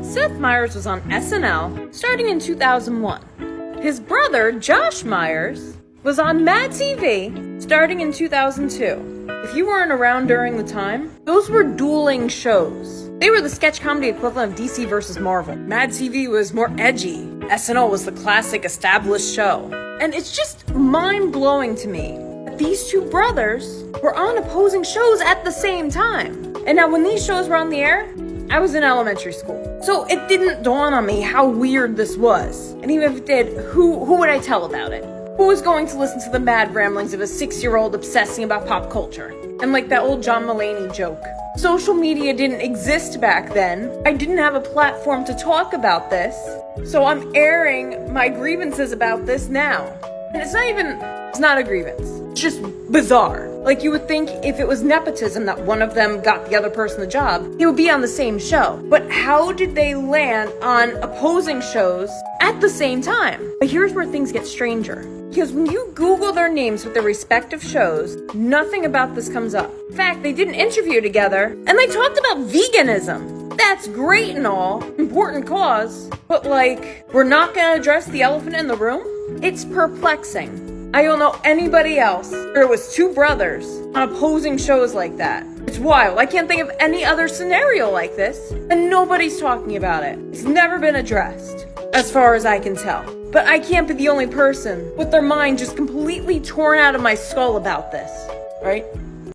Seth Meyers was on SNL starting in 2001. His brother, Josh Meyers, was on Mad TV starting in 2002. If you weren't around during the time, those were dueling shows. They were the sketch comedy equivalent of DC versus Marvel. Mad TV was more edgy. SNL was the classic established show. And it's just mind-blowing to me that these two brothers were on opposing shows at the same time. And now when these shows were on the air, I was in elementary school. So it didn't dawn on me how weird this was. And even if it did, who would I tell about it? Who was going to listen to the mad ramblings of a 6-year-old obsessing about pop culture? And like that old John Mulaney joke. Social media didn't exist back then. I didn't have a platform to talk about this. So I'm airing my grievances about this now. And it's not a grievance. It's just bizarre. Like, you would think if it was nepotism that one of them got the other person the job, he would be on the same show. But how did they land on opposing shows at the same time? But here's where things get stranger. Because when you Google their names with their respective shows, nothing about this comes up. In fact, they did an interview together, and they talked about veganism. That's great and all, important cause, but like, we're not gonna address the elephant in the room? It's perplexing. I don't know anybody else where it was two brothers on opposing shows like that. It's wild. I can't think of any other scenario like this, and nobody's talking about it. It's never been addressed, as far as I can tell. But I can't be the only person with their mind just completely torn out of my skull about this, right?